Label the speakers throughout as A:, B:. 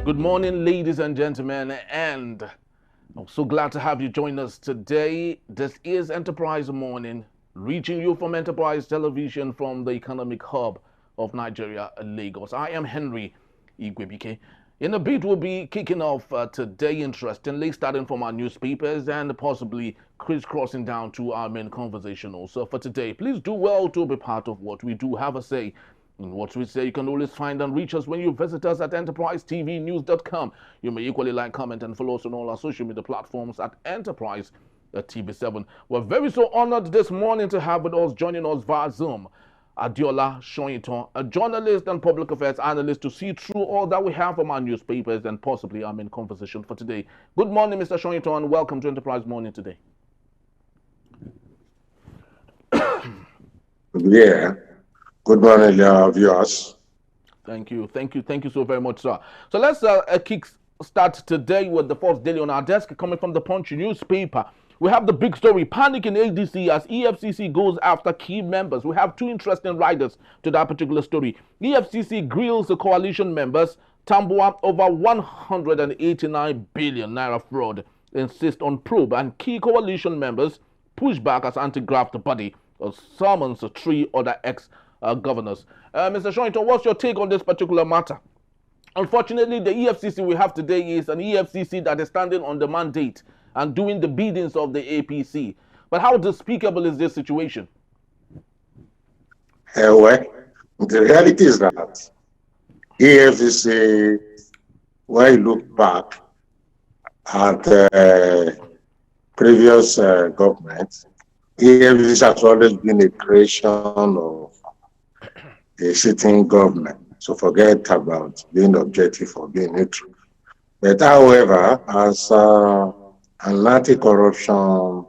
A: Good morning, ladies and gentlemen, and I'm so glad to have you join us today. This is Enterprise Morning, reaching you from Enterprise Television from the economic hub of Nigeria, Lagos. I am Henry Igwebike. In a bit, we'll be kicking off today, interestingly, starting from our newspapers and possibly crisscrossing down to our main conversation also for today. Please do well to be part of what we do have a say in what we say. You can always find and reach us when you visit us at enterprisetvnews.com. You may equally like, comment, and follow us on all our social media platforms at Enterprise TV7. We're very so honored this morning to have with us, joining us via Zoom, Adeola Soetan, a journalist and public affairs analyst, to see through all that we have from our newspapers and possibly our main conversation for today. Good morning, Mr. Soetan, and welcome to Enterprise Morning today.
B: Yeah. Good morning, viewers.
A: Thank you so very much, sir. So let's kick start today with the first daily on our desk, coming from the Punch newspaper. We have the big story: panic in ADC as EFCC goes after key members. We have two interesting riders to that particular story. EFCC grills the coalition members. Tambuwa over 189 billion naira fraud, insist on probe, and key coalition members push back as anti-graft body summons three other ex-governors. Mr. Soetan, what's your take on this particular matter? Unfortunately, the EFCC we have today is an EFCC that is standing on the mandate and doing the biddings of the APC. But how despicable is this situation?
B: Well, the reality is that EFCC, when you look back at previous governments, EFCC has always been a creation of a sitting government. So forget about being objective or being neutral. But however, as an anti-corruption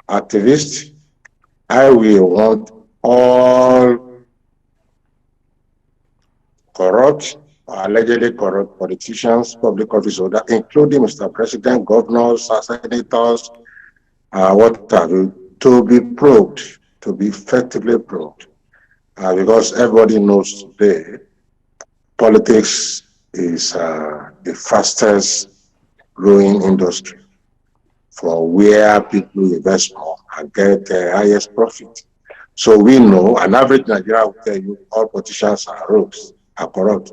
B: activist, I will want all corrupt or allegedly corrupt politicians, public office holders, including Mr. President, governors, senators, what have you, to be probed, to be effectively probed. Because everybody knows today, politics is the fastest growing industry for where people invest more and get the highest profit. So we know, an average Nigerian will tell you all politicians are rogues, are corrupt.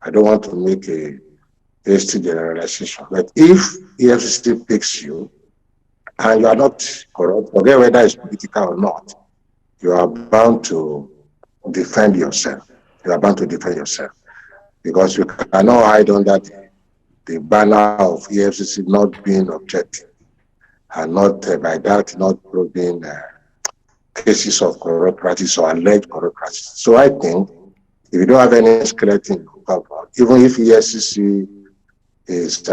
B: I don't want to make a hasty generalization, but if EFCC picks you and you are not corrupt, forget whether it's political or not, you are bound to defend yourself. You are bound to defend yourself because you cannot hide under the banner of EFCC not being objective and not by that not proving cases of corrupt practice or alleged corrupt practice. So I think if you don't have any skeleton to cover, even if EFCC is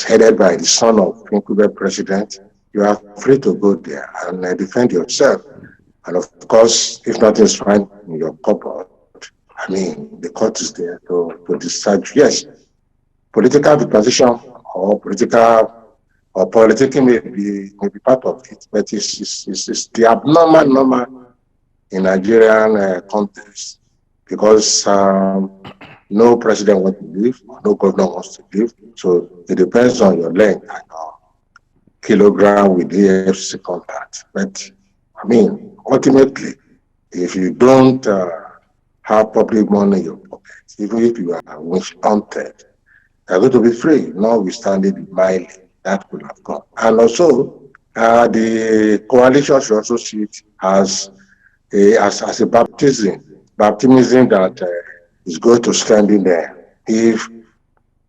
B: headed by the son of incumbent president, you are free to go there and defend yourself. And of course, if nothing is fine in your cupboard, I mean, the court is there to decide. Yes, political transition or politicking may be part of it, but it's the abnormal normal in Nigerian context because no president wants to leave, no governor wants to leave. So it depends on your length and your kilogram with the EFCC contact. But I mean, ultimately, if you don't have public money in your pocket, even if you are wish hunted, you're going to be free, notwithstanding the mileage that could have gone. And also, the coalition should also see it as a baptism that is going to stand in there if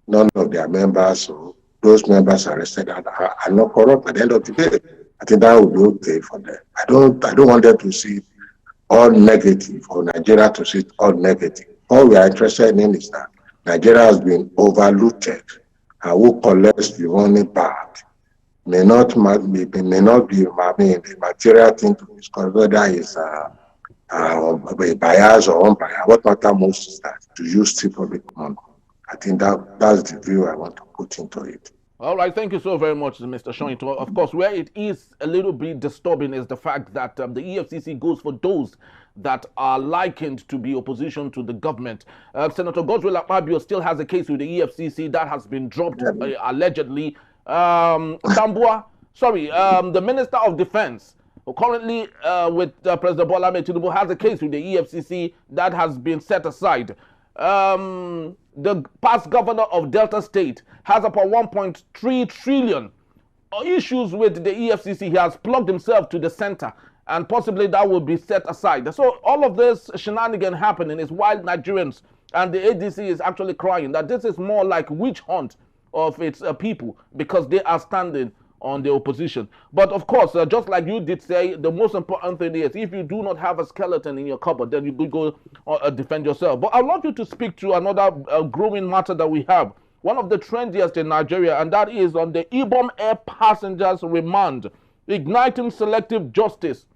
B: none of their members or those members arrested are not corrupt at the end of the day. I think that would be okay for them. I don't want them to see all negative or Nigeria to see all negative. All we are interested in is that Nigeria has been overlooted, and who collects the money back may not be I mean, the material thing to discuss whether it's bias or unbiased. What matters most is that to use the public money. I think that's the view I want to put into it.
A: All right, thank you so very much, Mr. Shoyinto. Of course, where it is a little bit disturbing is the fact that the EFCC goes for those that are likened to be opposition to the government. Senator Godswill Akpabio still has a case with the EFCC that has been dropped allegedly. The Minister of Defense, who currently with President Bola Ahmed Tinubu, has a case with the EFCC that has been set aside. The past governor of Delta State has about 1.3 trillion issues with the EFCC. He has plugged himself to the center, and possibly that will be set aside. So all of this shenanigan happening is while Nigerians and the ADC is actually crying that this is more like witch hunt of its people because they are standing on the opposition. But of course, just like you did say, the most important thing is if you do not have a skeleton in your cupboard, then you could go defend yourself. But I want you to speak to another growing matter that we have. One of the trendiest in Nigeria, and that is on the Ibom Air passengers remand, igniting selective justice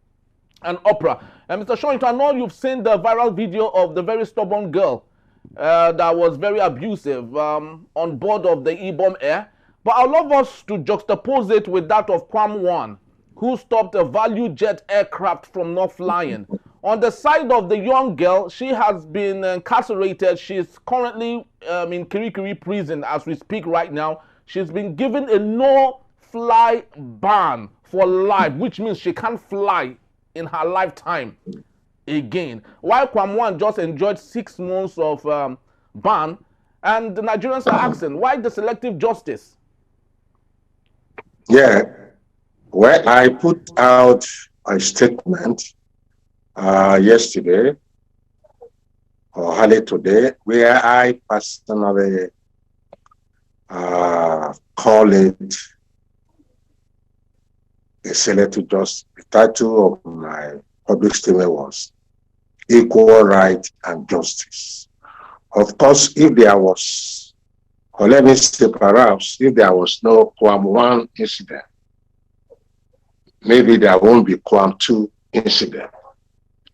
A: and opera. And Mr. Shoyinto, I know you've seen the viral video of the very stubborn girl that was very abusive on board of the Ibom Air. But I'd love us to juxtapose it with that of Kwam One, who stopped a value jet aircraft from not flying. On the side of the young girl, she has been incarcerated. She's currently in Kirikiri prison as we speak right now. She's been given a no-fly ban for life, which means she can't fly in her lifetime again. While Kwam One just enjoyed 6 months of ban, and the Nigerians are asking, why the selective justice?
B: Yeah, well, I put out a statement yesterday or early today where I personally call it a selective justice. The title of my public statement was Equal Right and Justice. Of course, if there was, or let me say perhaps, if there was no Kwam 1 incident, maybe there won't be Kwam 2 incident.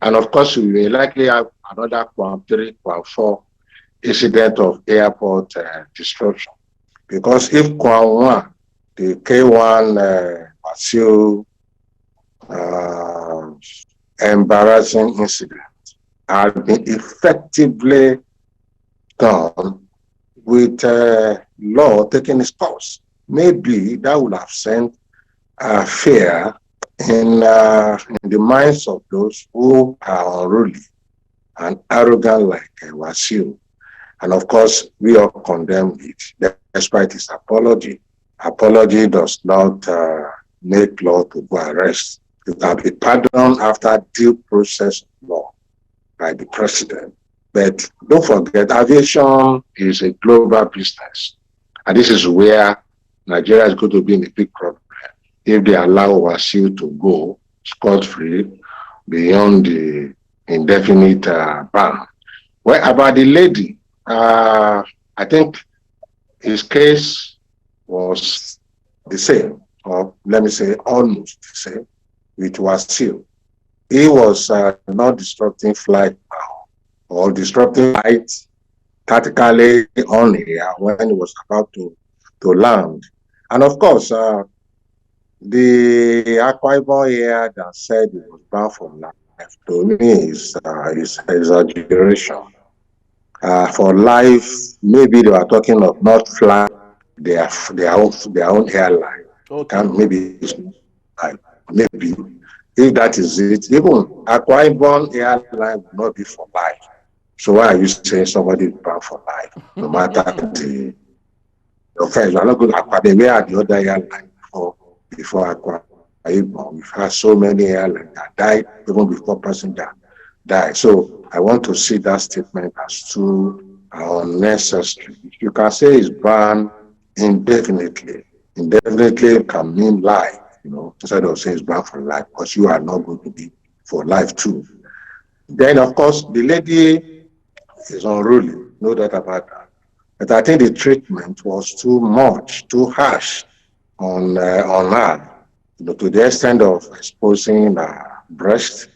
B: And of course, we will likely have another Kwam 3, Kwam 4 incident of airport destruction. Because if Kwam 1, the K1 Basil embarrassing incident had been effectively done with law taking its course, maybe that would have sent fear in the minds of those who are unruly and arrogant like Wasil. And of course, we all condemn it, despite his apology. Apology does not make law to go arrest. You can be pardoned after due process of law by the president. But don't forget, aviation is a global business. And this is where Nigeria is going to be in a big problem if they allow Wasil to go scot-free beyond the indefinite ban. Well, about the lady, I think his case was the same, or let me say almost the same, with Wasil. He was not disrupting flight or disrupting flight tactically on here when he was about to land. And of course, the Akwa Ibom here that said it was bound for life, to me, is exaggeration. For life, maybe they were talking of not flying their own airline.
A: Okay.
B: Maybe it's like, maybe if that is it, even Akwa Ibom airline will not be for life. So why are you saying somebody is bound for life, no matter the offense? You are not going to Akwa Ibom. Where are the other airline before Akwa Ibom? We've had so many airlines that died even before passenger died. So I want to see that statement as too unnecessary. You can say it's banned indefinitely. Indefinitely can mean life, instead of saying it's banned for life, because you are not going to be for life too. Then, of course, the lady is unruly, no doubt about that. But I think the treatment was too much, too harsh on her, to the extent of exposing her breast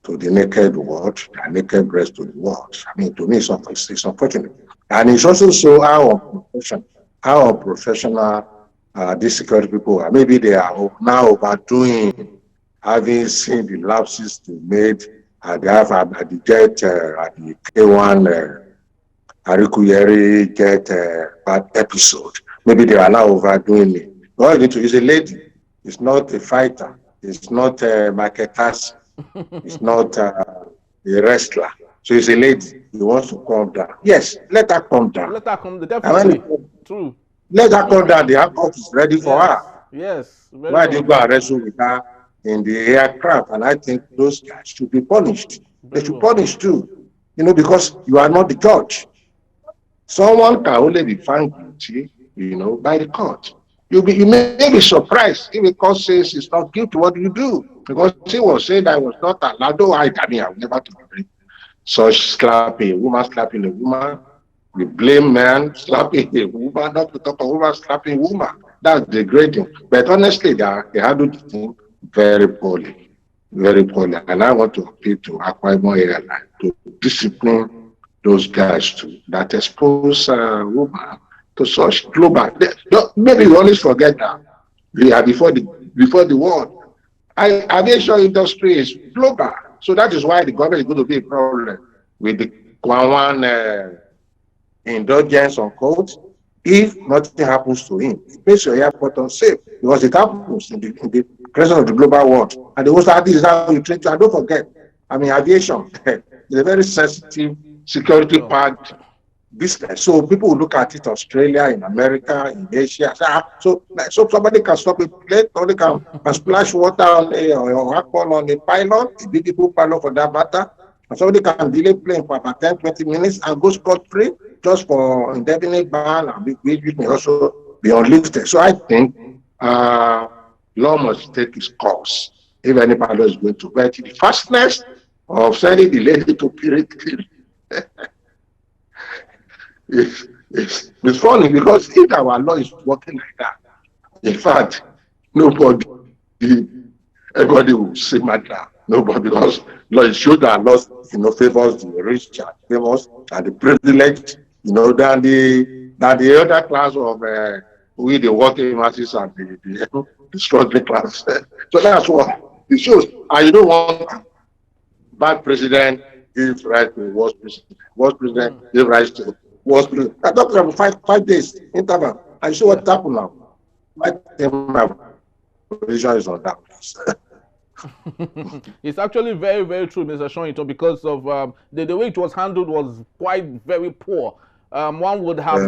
B: to the naked world, her naked breast to the world. I mean, to me, it's unfortunate. And it's also so how unprofessional these security people, maybe they are now overdoing, having seen the lapses they made, they have at the jet, at the K1 Arikuyeri jet bad episode. Maybe they are now overdoing it. All you need to is a lady. It's not a fighter. It's not a marketers. It's not a wrestler. So it's a lady. He wants to calm down. Yes, let her calm down.
A: Let her come, definitely. True.
B: Let her calm down. The airport is ready for her.
A: Yes.
B: Why do you go and wrestle with her in the aircraft? And I think those guys should be punished. They should punish too. Because you are not the judge. Someone can only be found guilty, by the court. You may be surprised if the court says it's not guilty. What do you do? Because he was saying that I was not allowed. Though I will never tolerate such slapping, a woman slapping a woman. We blame man slapping a woman, not to talk of woman slapping a woman. That's degrading. But honestly, they handled the thing very poorly. Very poorly. And I want to appeal to Akwa Ibom Airline to discipline those guys too, that expose women to such global. Maybe we always forget that we are before the world. Aviation industry is global, so that is why the government is going to be a problem with the Kwanwan indulgence on code. If nothing happens to him, it makes your airport unsafe because it happens in the presence of the global world. And the most this is how you treat. And don't forget, aviation is a very sensitive security part business. So people will look at it Australia, in America, in Asia. So somebody can stop a plane, somebody can splash water on or alcohol on a pylon, a beautiful pylon for that matter. And somebody can delay plane for about 10, 20 minutes and go scot-free just for indefinite ban, and which may also be unlifted. So I think law must take its course if any pilot is going to bet the fastness of sending the lady to period. It's funny because if our law is working like that, in fact, everybody will say matter. Nobody, because law shows that law, favors the rich and famous and the privileged, than the other class of we the working masses and the struggling class. So that's what it shows. And you don't want bad president gives right to worst president. Worst president gives right to worst president. I talked about 5 days interval. And you see what happened now. I think my position is on that.
A: It's actually very, very true, Mr. Soetan, because of the way it was handled was quite very poor. One would have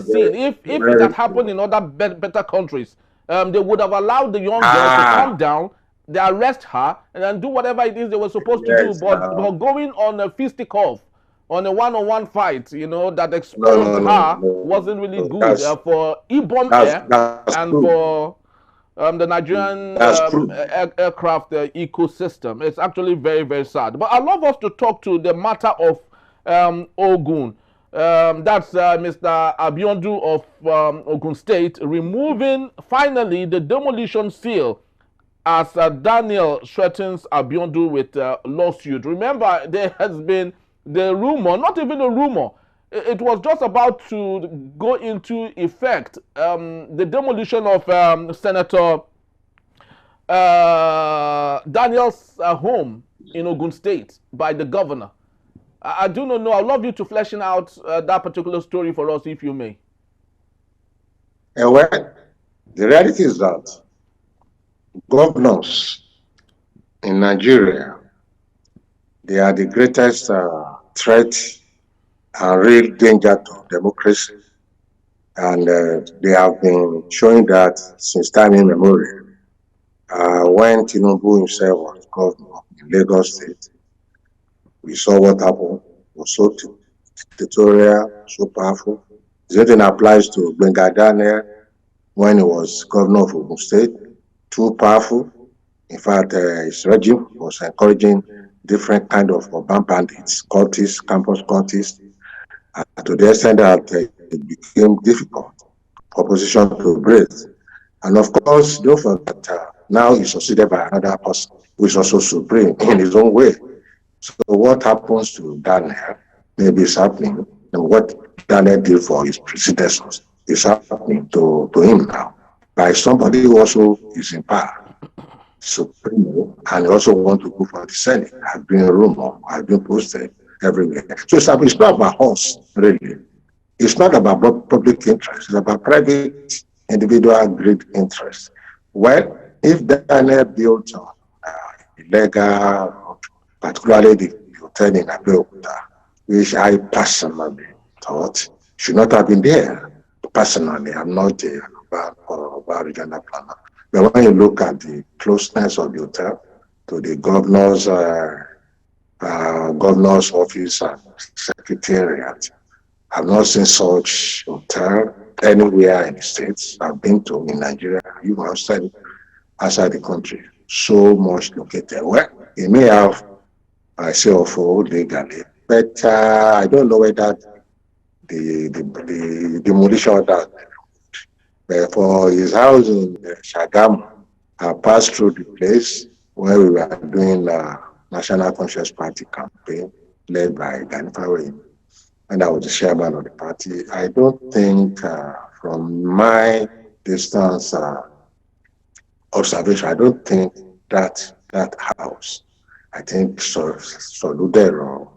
A: seen if it had happened in other better countries, they would have allowed the young girl to come down, they arrest her, and then do whatever it is they were supposed to do. But going on a fisticuff, on a one-on-one fight, that exposed her wasn't really good for Ibom Air and for the Nigerian aircraft ecosystem. It's actually very, very sad. But I'd love us to talk to the matter of Ogun. That's Mr. Abiodun of Ogun State removing finally the demolition seal as Daniel threatens Abiodun with lawsuit. Remember, there has been the rumor, not even a rumor, it was just about to go into effect, the demolition of Senator Daniel's home in Ogun State by the governor. I do not know. I'd love you to flesh out that particular story for us, if you may.
B: Well, the reality is that governors in Nigeria, they are the greatest threat and real danger to democracy. And they have been showing that since time immemorial. When Tinubu himself was governor in Lagos State, we saw what happened. It was so dictatorial, so powerful. The same thing applies to Benga Daniel when he was governor of Ogun State. Too powerful. In fact, his regime was encouraging different kind of urban bandits, cultists, campus cultists, to the extent that it became difficult for opposition to breathe. And of course, don't forget now he's succeeded by another person who is also supreme in his own way. So what happens to Daniel maybe is happening, and what Daniel did for his predecessors is happening to him now. by somebody who also is in power, Supremo, and also want to go for the Senate. I've been rumor, I've been posted everywhere. So it's not about us, really. It's not about public interest. It's about private, individual, great interest. Well, if Daniel built on illegal, particularly the hotel in Adeola, which I personally thought should not have been there. Personally, I'm not a regional planner. But when you look at the closeness of the hotel to the governor's office and secretariat, I've not seen such hotel anywhere in the States I've been to in Nigeria, even outside the country. So much located. Well, it may have, I say, legally, but I don't know whether the demolition of that. But for his house in Shagamu, I passed through the place where we were doing National Conscious Party campaign led by Ganifawe, and I was the chairman of the party. I don't think, from my distance observation, I don't think that house, I think Soludero,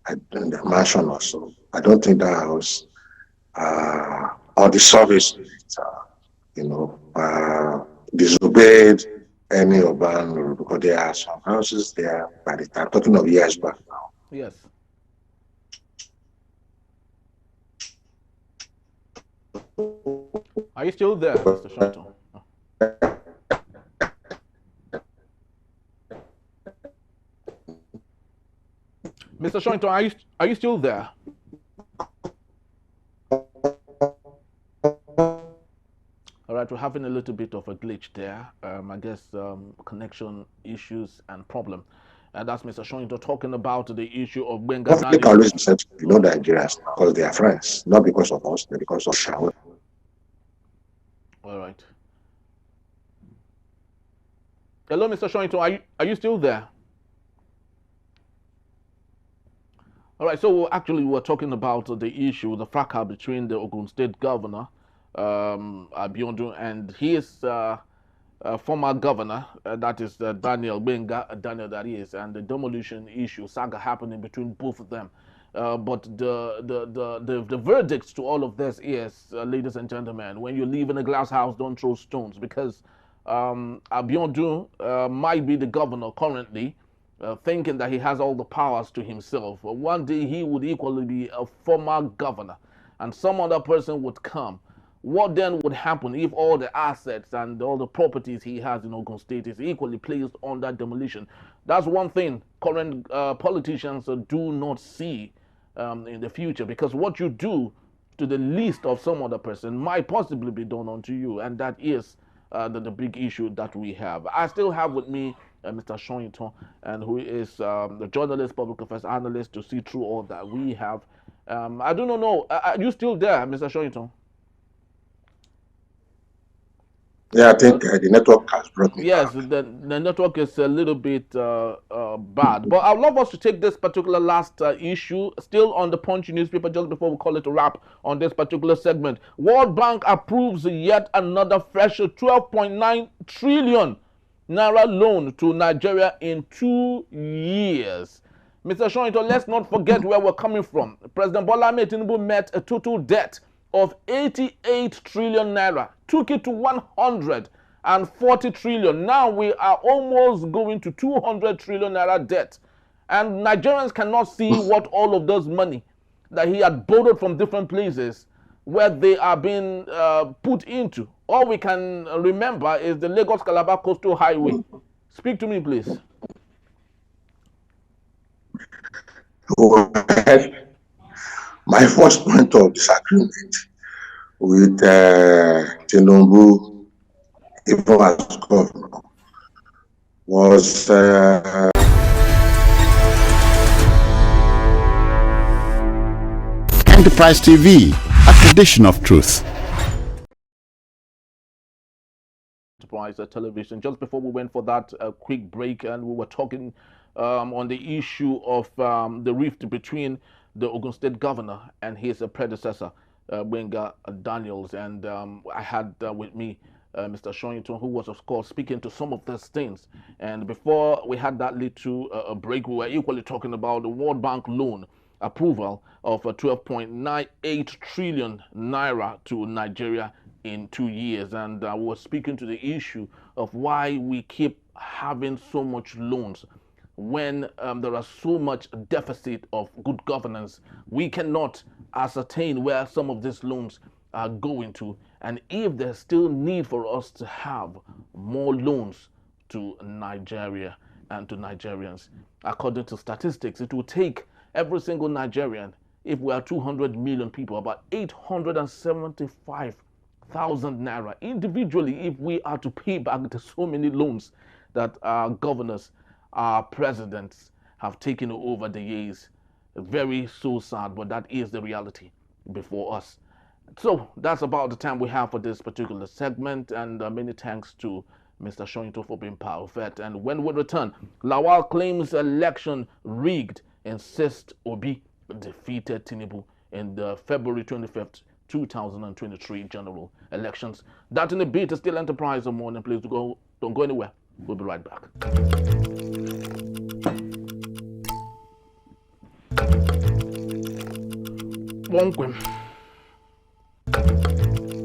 B: in the mansion also, I don't think that house, or the service, disobeyed any urban rule, because there are some houses there by the time, talking of years back now.
A: Yes. Are you still there, Mr. Soetan? Mr. Soetan, are you still there? All right, we're having a little bit of a glitch there. I guess connection issues and problem. And that's Mr. Soetan talking about the issue of Benga.
B: Conflict always be said, Nigerians, because they are friends, not because of us, but because of Shawe.
A: All right. Hello, Mr. Soetan, are you still there? All right, so actually we're talking about the issue, the fracas between the Ogun State governor, Abiodun, and his former governor, that is Daniel Benga, that is, and the demolition issue, saga happening between both of them. But the verdict to all of this is, ladies and gentlemen, when you live in a glass house, don't throw stones, because Abiodun might be the governor currently, thinking that he has all the powers to himself. One day he would equally be a former governor, and some other person would come. What then would happen if all the assets and all the properties he has in Ogun State is equally placed under demolition? That's one thing current politicians do not see in the future, because what you do to the least of some other person might possibly be done unto you, and that is the big issue that we have. I still have with me Mr. Soetan, and who is the journalist, public affairs analyst, to see through all that we have. I do not know. Are you still there, Mr. Soetan?
B: Yeah, I think the network has brought me
A: Yes,
B: back.
A: the network is a little bit bad. But I'd love us to take this particular last issue, still on the Punch newspaper, just before we call it a wrap on this particular segment. World Bank approves yet another fresh 12.9 trillion naira loan to Nigeria in 2 years. Mr. Soetan, let's not forget where we're coming from. President Bola Ahmed Tinubu met a total debt of 88 trillion naira, took it to 140 trillion. Now we are almost going to 200 trillion naira debt. And Nigerians cannot see what all of those money that he had borrowed from different places, where they are being put into. All we can remember is the Lagos-Calabar Coastal Highway. Speak to me, please.
B: Well, my first point of disagreement with Tinubu, even as governor, was
C: Enterprise TV, a tradition of truth.
A: Enterprise television. Just before we went for that quick break, and we were talking on the issue of the rift between the Ogun State governor and his predecessor, Benga Daniels, and I had with me Mr. Soetan, who was, of course, speaking to some of these things. And before we had that little break, we were equally talking about the World Bank loan approval of 12.98 trillion naira to Nigeria in 2 years. And we were speaking to the issue of why we keep having so much loans when there are so much deficit of good governance. We cannot ascertain where some of these loans are going to, and if there's still need for us to have more loans to Nigeria and to Nigerians. According to statistics, it will take every single Nigerian, if we are 200 million people, about 875,000 naira individually if we are to pay back the so many loans that our governors, our presidents have taken over the years. Very so sad, but that is the reality before us. So that's about the time we have for this particular segment, and many thanks to Mr. Soetan for being part of it. And when we return, Lawal claims election rigged, insists Obi defeated Tinubu in the February 25th, 2023 general elections. That in a bit is still Enterprise Morning. Please don't go anywhere. We'll be right back. Welcome.